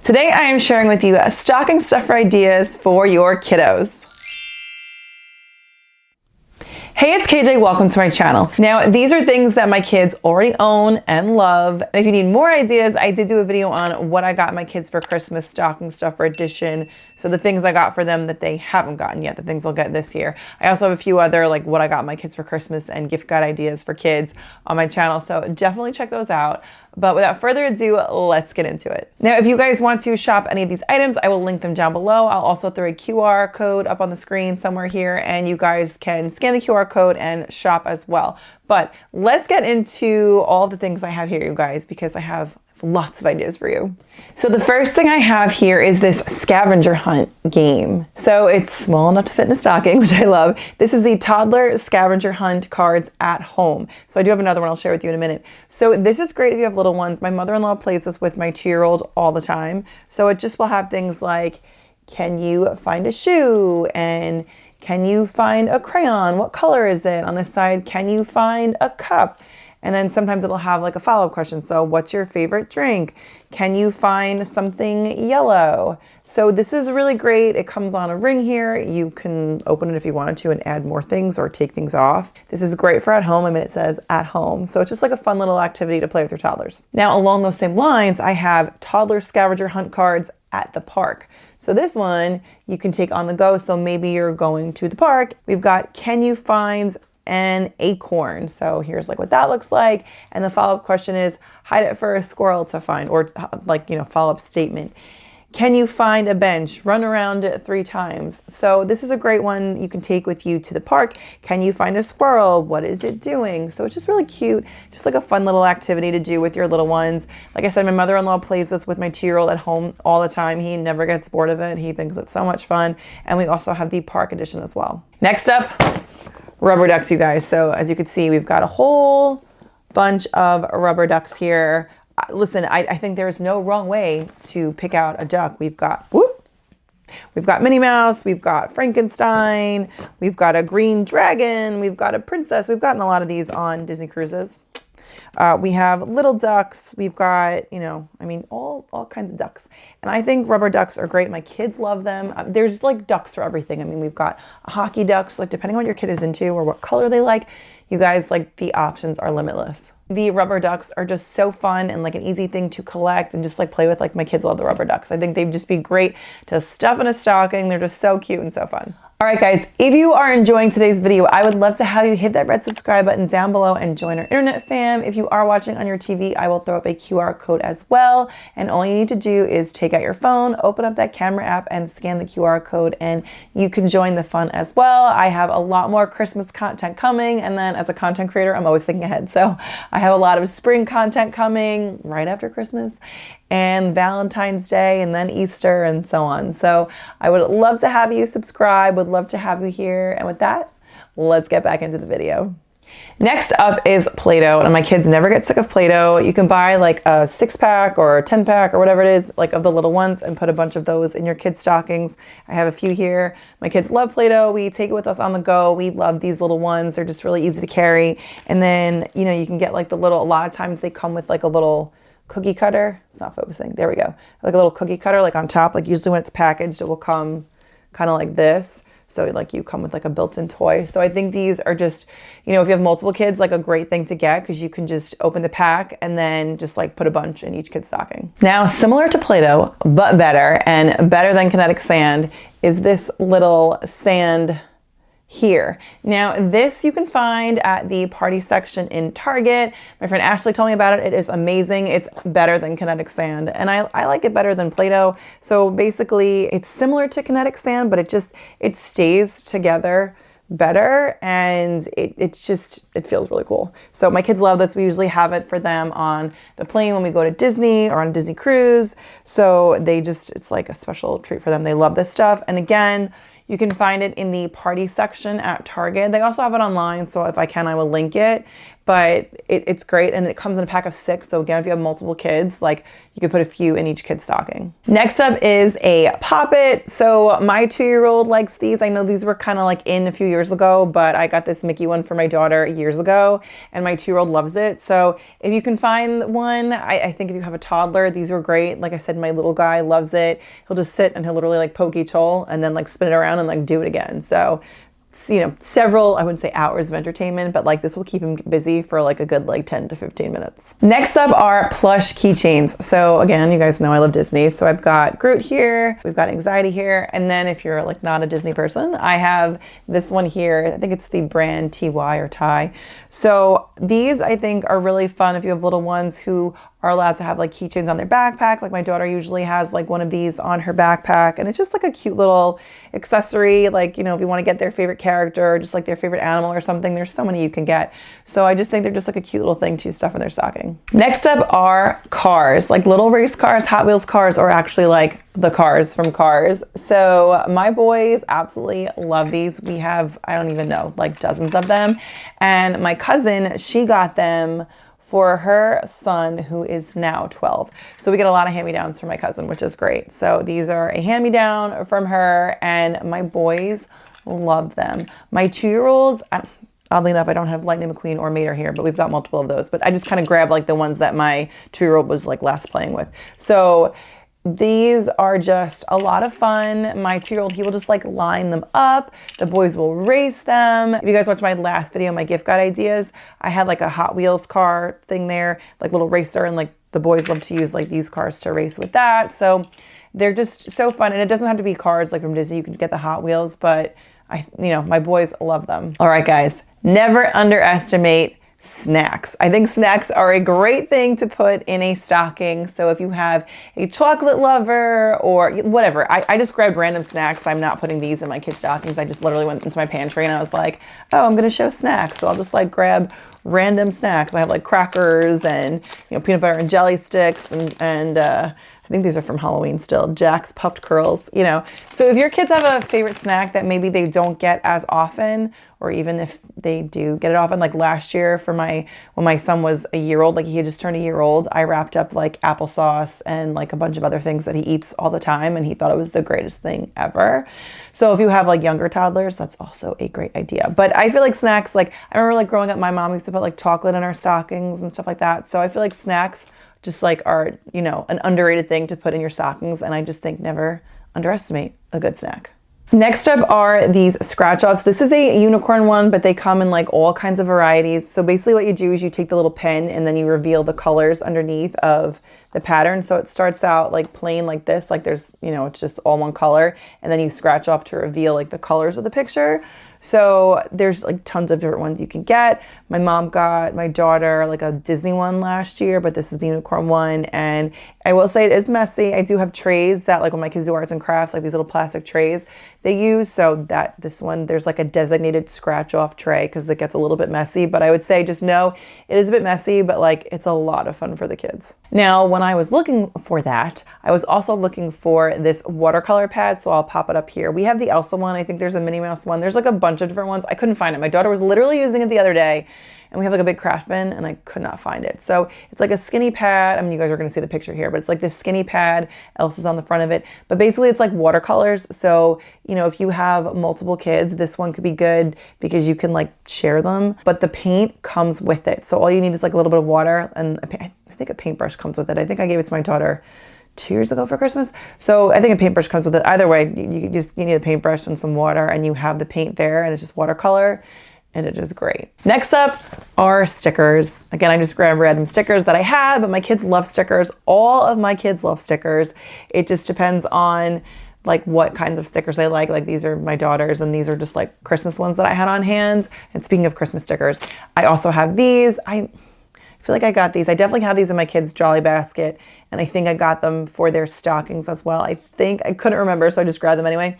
Today I am sharing with you stocking stuffer ideas for your kiddos. Hey, it's KJ, welcome to my channel. Now, these are things that my kids already own and love. And if you need more ideas, I did do a video on what I got my kids for Christmas stocking stuffer edition. So the things I got for them that they haven't gotten yet, the things they'll get this year. I also have a few other like what I got my kids for Christmas and gift guide ideas for kids on my channel. So definitely check those out. But without further ado, let's get into it. Now, if you guys want to shop any of these items, I will link them down below. I'll also throw a QR code up on the screen somewhere here, and you guys can scan the QR code and shop as well. But let's get into all the things I have here, you guys, because I have lots of ideas for you. So the first thing I have here is this scavenger hunt game. So it's small enough to fit in a stocking, which I love. This is the toddler scavenger hunt cards at home. So I do have another one I'll share with you in a minute. So this is great if you have little ones. My mother-in-law plays this with my 2-year-old all the time. So it just will have things like, can you find a shoe? And can you find a crayon? What color is it? On this side, can you find a cup? And then sometimes it'll have like a follow-up question. So what's your favorite drink? Can you find something yellow? So this is really great. It comes on a ring here. You can open it if you wanted to and add more things or take things off. This is great for at home. I mean, it says at home. So it's just like a fun little activity to play with your toddlers. Now, along those same lines, I have toddler scavenger hunt cards at the park. So this one you can take on the go. So maybe you're going to the park. We've got, can you find an acorn? So here's like what that looks like. And the follow-up question is, hide it for a squirrel to find, or like, you know, follow-up statement. Can you find a bench? Run around it 3 times. So this is a great one you can take with you to the park. Can you find a squirrel? What is it doing? So it's just really cute. Just like a fun little activity to do with your little ones. Like I said, my mother-in-law plays this with my 2-year-old at home all the time. He never gets bored of it. He thinks it's so much fun. And we also have the park edition as well. Next up, rubber ducks, you guys. So as you can see, we've got a whole bunch of rubber ducks here. Listen, I think there's no wrong way to pick out a duck. We've got Minnie Mouse, we've got Frankenstein, we've got a green dragon, we've got a princess. We've gotten a lot of these on Disney cruises. We have little ducks. We've got, you know, I mean, all kinds of ducks. And I think rubber ducks are great. My kids love them. There's like ducks for everything. I mean, we've got hockey ducks, like depending on what your kid is into or what color they like, you guys, like the options are limitless. The rubber ducks are just so fun and like an easy thing to collect and just like play with. Like my kids love the rubber ducks. I think they'd just be great to stuff in a stocking. They're just so cute and so fun. All right, guys, if you are enjoying today's video, I would love to have you hit that red subscribe button down below and join our internet fam. If you are watching on your TV, I will throw up a QR code as well. And all you need to do is take out your phone, open up that camera app and scan the QR code and you can join the fun as well. I have a lot more Christmas content coming. And then as a content creator, I'm always thinking ahead. So I have a lot of spring content coming right after Christmas and Valentine's Day and then Easter and so on. So I would love to have you subscribe, would love to have you here. And with that, let's get back into the video. Next up is Play-Doh, and my kids never get sick of Play-Doh. You can buy like a 6-pack or a 10-pack or whatever it is, like of the little ones, and put a bunch of those in your kids' stockings. I have a few here. My kids love Play-Doh. We take it with us on the go. We love these little ones. They're just really easy to carry. And then, you know, you can get like the little, a lot of times they come with like a little cookie cutter. It's not focusing. There we go. Like a little cookie cutter, like on top, like usually when it's packaged, it will come kind of like this. So like you come with like a built-in toy. So I think these are just, you know, if you have multiple kids, like a great thing to get because you can just open the pack and then just like put a bunch in each kid's stocking. Now, similar to Play-Doh, but better and better than kinetic sand is this little sand here. Now this you can find at the party section in Target. My friend Ashley told me about it. It is amazing. It's better than kinetic sand and I like it better than Play-Doh. So basically it's similar to kinetic sand, but it stays together better and it feels really cool. So my kids love this. We usually have it for them on the plane when we go to Disney or on a Disney cruise. So it's like a special treat for them. They love this stuff. And again, you can find it in the party section at Target. They also have it online, so if I can, I will link it. but it's great, and it comes in a pack of 6. So again, if you have multiple kids, like you could put a few in each kid's stocking. Next up is a Pop-It. So my 2-year-old likes these. I know these were kind of like in a few years ago, but I got this Mickey one for my daughter years ago, and my 2-year-old loves it. So if you can find one, I think if you have a toddler, these are great. Like I said, my little guy loves it. He'll just sit and he'll literally like poke each hole and then like spin it around and like do it again. So several, I wouldn't say hours of entertainment, but like this will keep him busy for like a good like 10 to 15 minutes. Next up are plush keychains. So again, you guys know I love Disney. So I've got Groot here, we've got Anxiety here. And then if you're like not a Disney person, I have this one here. I think it's the brand TY or Ty. So these I think are really fun if you have little ones who are allowed to have like keychains on their backpack. Like my daughter usually has like one of these on her backpack, and it's just like a cute little accessory. Like, if you want to get their favorite character or just like their favorite animal or something, there's so many you can get. So I just think they're just like a cute little thing to stuff in their stocking. Next up are cars, like little race cars, Hot Wheels cars, or actually like the cars from Cars. So my boys absolutely love these. We have, I don't even know, like dozens of them. And my cousin, she got them for her son, who is now 12. So we get a lot of hand-me-downs from my cousin, which is great. So these are a hand-me-down from her, and my boys love them. My 2-year-olds, oddly enough, I don't have Lightning McQueen or Mater here, but we've got multiple of those. But I just kind of grabbed like the ones that my 2-year-old was like last playing with. So these are just a lot of fun. My 2-year-old, he will just like line them up. The boys will race them. If you guys watched my last video, my gift guide ideas, I had like a Hot Wheels car thing there, like little racer, and like the boys love to use like these cars to race with that. So they're just so fun. And it doesn't have to be cars like from Disney. You can get the Hot Wheels, but my boys love them. All right, guys, never underestimate snacks. I think snacks are a great thing to put in a stocking. So if you have a chocolate lover or whatever, I just grabbed random snacks. I'm not putting these in my kids' stockings. I just literally went into my pantry and I was like, oh, I'm going to show snacks. So I'll just like grab random snacks. I have like crackers and peanut butter and jelly sticks and I think these are from Halloween still, Jack's Puffed Curls, So if your kids have a favorite snack that maybe they don't get as often, or even if they do get it often, like last year when my son was a year old, like he had just turned a year old, I wrapped up like applesauce and like a bunch of other things that he eats all the time, and he thought it was the greatest thing ever. So if you have like younger toddlers, that's also a great idea. But I feel like snacks, like I remember like growing up, my mom used to put like chocolate in our stockings and stuff like that. So I feel like snacks just like are, an underrated thing to put in your stockings. And I just think never underestimate a good snack. Next up are these scratch offs. This is a unicorn one, but they come in like all kinds of varieties. So basically what you do is you take the little pen and then you reveal the colors underneath of the pattern. So it starts out like plain like this, like there's, it's just all one color. And then you scratch off to reveal like the colors of the picture. So there's like tons of different ones you can get. My mom got my daughter like a Disney one last year, but this is the unicorn one. And I will say it is messy. I do have trays that like when my kids do arts and crafts, like these little plastic trays they use. So that this one, there's like a designated scratch off tray because it gets a little bit messy. But I would say just know it is a bit messy, but like it's a lot of fun for the kids. Now, when I was looking for that, I was also looking for this watercolor pad. So I'll pop it up here. We have the Elsa one. I think there's a Minnie Mouse one. There's like a bunch of different ones. I couldn't find it. My daughter was literally using it the other day, and we have like a big craft bin and I could not find it. So it's like a skinny pad. I mean, you guys are going to see the picture here, but it's like this skinny pad. Elsa's on the front of it, but basically it's like watercolors. So, if you have multiple kids, this one could be good because you can like share them, but the paint comes with it. So all you need is like a little bit of water, and I think a paintbrush comes with it. I think I gave it to my daughter 2 years ago for Christmas. So I think a paintbrush comes with it. Either way, you need a paintbrush and some water, and you have the paint there, and it's just watercolor, and it's just great. Next up are stickers. Again, I just grabbed random stickers that I have, but my kids love stickers. All of my kids love stickers. It just depends on like what kinds of stickers they like. Like these are my daughter's, and these are just like Christmas ones that I had on hand. And speaking of Christmas stickers, I also have these. I feel like I got these. I definitely have these in my kids' Jolly basket, and I think I got them for their stockings as well. I couldn't remember, so I just grabbed them anyway.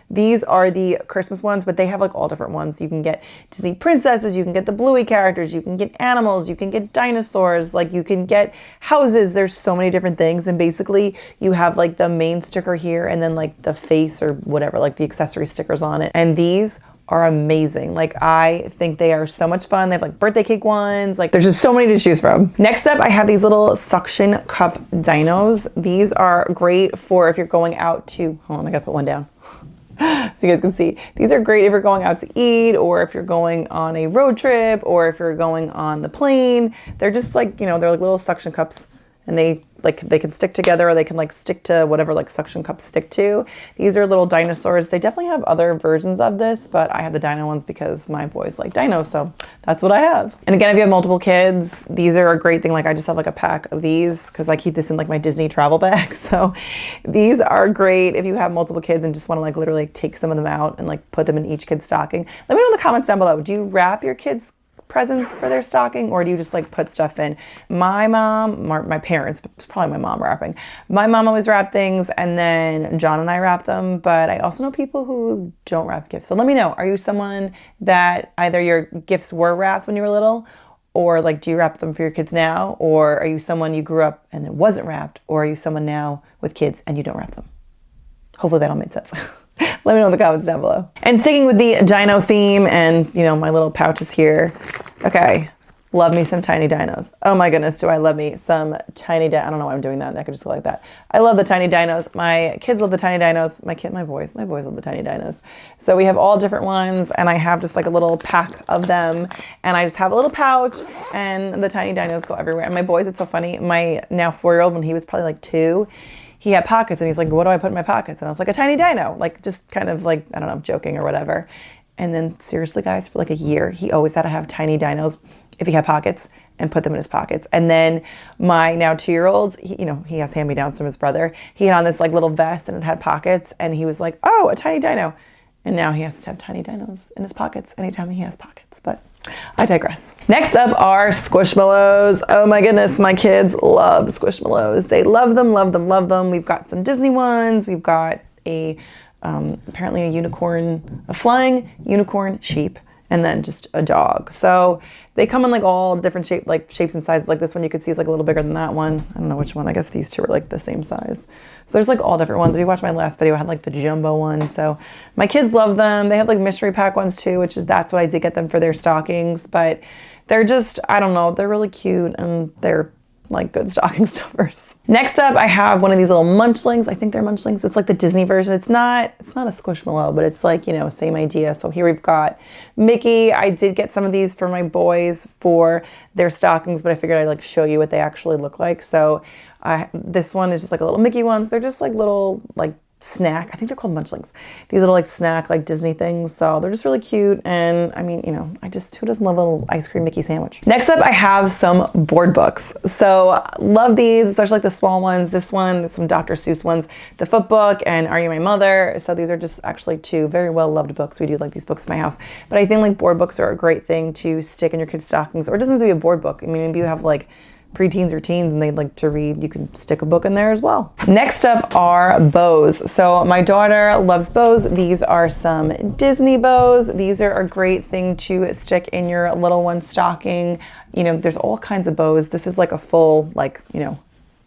These are the Christmas ones, but they have like all different ones. You can get Disney princesses, you can get the Bluey characters, you can get animals, you can get dinosaurs, like you can get houses. There's so many different things. And basically you have like the main sticker here and then like the face or whatever, like the accessory stickers on it. And these are amazing. Like, I think they are so much fun. They have like birthday cake ones. Like, there's just so many to choose from. Next up, I have these little suction cup dinos. These are great for if you're going out to, hold on, I gotta put one down. So you guys can see. These are great if you're going out to eat, or if you're going on a road trip, or if you're going on the plane. They're just like, you know, they're like little suction cups, and they can stick together, or they can like stick to whatever like suction cups stick to. These are little dinosaurs. They definitely have other versions of this, but I have the dino ones because my boys like dinos, so that's what I have. And again, if you have multiple kids, these are a great thing. Like, I just have like a pack of these because I keep this in like my Disney travel bag. So these are great if you have multiple kids and just want to like literally take some of them out and like put them in each kid's stocking. Let me know in the comments down below. Do you wrap your kids' presents for their stocking, or do you just like put stuff in? My mom, my parents, it's probably my mom wrapping. My mom always wrapped things, and then John and I wrap them, but I also know people who don't wrap gifts. So let me know, are you someone that either your gifts were wrapped when you were little, or like, do you wrap them for your kids now? Or are you someone you grew up and it wasn't wrapped? Or are you someone now with kids and you don't wrap them? Hopefully that all made sense. Let me know in the comments down below. And sticking with the dino theme and, you know, my little pouches here. Okay, love me some tiny dinos. Oh my goodness, do I love me some tiny I don't know why I'm doing that. I could just go like that. I love the tiny dinos. My kids love the tiny dinos. My boys love the tiny dinos. So we have all different ones, and I have just like a little pack of them, and I just have a little pouch, and the tiny dinos go everywhere. And my boys, it's so funny. My now 4-year-old, when he was probably like 2, he had pockets, and he's like, what do I put in my pockets? And I was like, a tiny dino, like just kind of like, I don't know, joking or whatever. And then seriously, guys, for like a year, he always had to have tiny dinos if he had pockets and put them in his pockets. And then my now 2-year-old, he has hand-me-downs from his brother. He had on this like little vest and it had pockets, and he was like, oh, a tiny dino. And now he has to have tiny dinos in his pockets anytime he has pockets, but I digress. Next up are Squishmallows. Oh my goodness, my kids love Squishmallows. They love them, love them, love them. We've got some Disney ones. We've got apparently a flying unicorn sheep, and then just a dog. So they come in like all different shapes and sizes. Like this one you could see is like a little bigger than that one. I don't know which one. I guess these two are like the same size. So there's like all different ones. If you watched my last video, I had like the jumbo one. So my kids love them. They have like mystery pack ones too, that's what I did get them for their stockings. But they're just, I don't know, they're really cute, and they're like good stocking stuffers. Next up, I have one of these little munchlings. I think they're munchlings. It's like the Disney version. It's not a Squishmallow, but it's like, you know, same idea. So here we've got Mickey. I did get some of these for my boys for their stockings, but I figured I'd like show you what they actually look like. So this one is just like a little Mickey ones. They're just like little like snack. I think they're called munchlings. These little like snack like Disney things. So they're just really cute. And I mean, you know, who doesn't love a little ice cream Mickey sandwich? Next up, I have some board books. So love these, especially like the small ones. This one, there's some Dr. Seuss ones, The Foot Book and Are You My Mother? So these are just actually 2 very well loved books. We do like these books in my house. But I think like board books are a great thing to stick in your kids' stockings, or it doesn't have to be a board book. I mean, maybe you have like preteens or teens and they'd like to read, you can stick a book in there as well. Next up are bows. So my daughter loves bows. These are some Disney bows. These are a great thing to stick in your little one's stocking. You know, there's all kinds of bows. This is like a full, like, you know,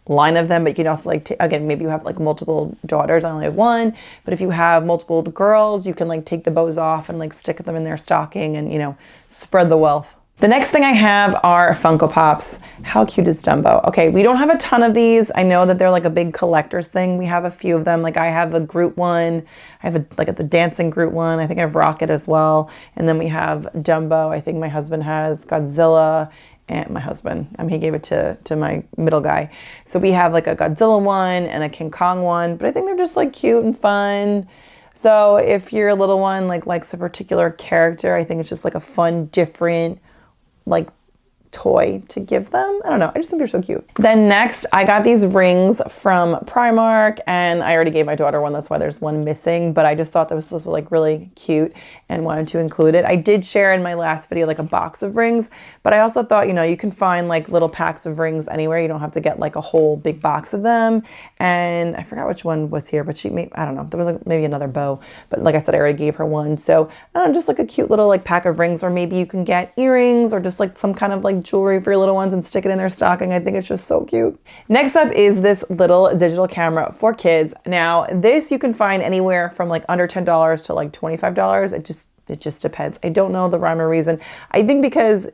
line of them, but you can also like, again, maybe you have like multiple daughters. I only have one, but if you have multiple girls, you can like take the bows off and like stick them in their stocking and, you know, spread the wealth. The next thing I have are Funko Pops. How cute is Dumbo? Okay, we don't have a ton of these. I know that they're like a big collector's thing. We have a few of them. Like I have a Groot one. I have the dancing Groot one. I think I have Rocket as well. And then we have Dumbo. I think my husband has Godzilla. And my husband, he gave it to my middle guy. So we have like a Godzilla one and a King Kong one, but I think they're just like cute and fun. So if your little one likes a particular character, I think it's just like a fun, different, like toy to give them. I don't know. I just think they're so cute. Then next, I got these rings from Primark, and I already gave my daughter one. That's why there's one missing, but I just thought this was like really cute and wanted to include it. I did share in my last video like a box of rings, but I also thought, you know, you can find like little packs of rings anywhere. You don't have to get like a whole big box of them. And I forgot which one was here, but I don't know. There was like maybe another bow, but like I said, I already gave her one. So just like a cute little like pack of rings, or maybe you can get earrings or just like some kind of like jewelry for your little ones and stick it in their stocking. I think it's just so cute. Next up is this little digital camera for kids. Now this you can find anywhere from like under $10 to like $25. It just depends. I don't know the rhyme or reason. I think because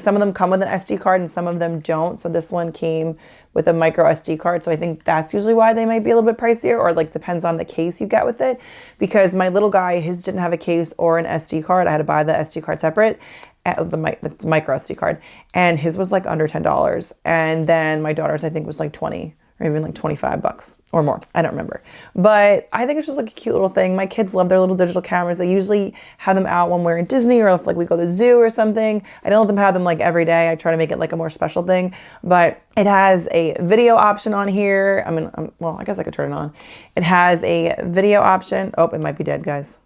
some of them come with an SD card and some of them don't. So this one came with a micro SD card. So I think that's usually why they might be a little bit pricier, or like depends on the case you get with it. Because my little guy, his didn't have a case or an SD card. I had to buy the SD card separate, the micro SD card, and his was like under $10. And then my daughter's, I think, was like 20. Or even like 25 bucks or more. I don't remember. But I think it's just like a cute little thing. My kids love their little digital cameras. They usually have them out when we're in Disney or if like we go to the zoo or something. I don't let them have them like every day. I try to make it like a more special thing. But it has a video option on here. I mean, well, I guess I could turn it on. It has a video option. Oh, it might be dead, guys.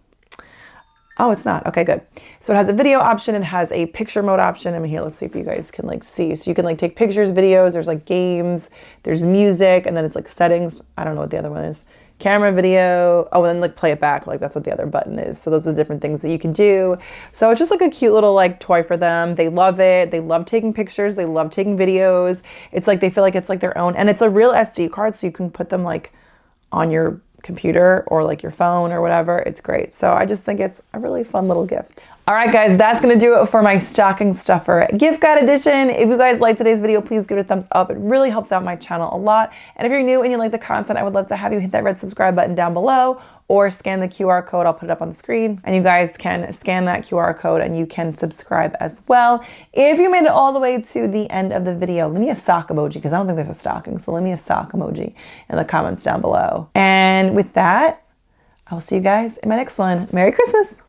Oh, it's not. Okay, good. So it has a video option. It has a picture mode option. I mean, here, let's see if you guys can like see. So you can like take pictures, videos, there's like games, there's music, and then it's like settings. I don't know what the other one is. Camera, video. Oh, and then like play it back. Like that's what the other button is. So those are the different things that you can do. So it's just like a cute little like toy for them. They love it. They love taking pictures. They love taking videos. It's like, they feel like it's like their own, and it's a real SD card. So you can put them like on your computer or like your phone or whatever. It's great. So I just think it's a really fun little gift. All right, guys, that's going to do it for my stocking stuffer gift guide edition. If you guys like today's video, please give it a thumbs up. It really helps out my channel a lot. And if you're new and you like the content, I would love to have you hit that red subscribe button down below or scan the QR code. I'll put it up on the screen and you guys can scan that QR code and you can subscribe as well. If you made it all the way to the end of the video, leave me a sock emoji because I don't think there's a stocking. So leave me a sock emoji in the comments down below. And with that, I'll see you guys in my next one. Merry Christmas.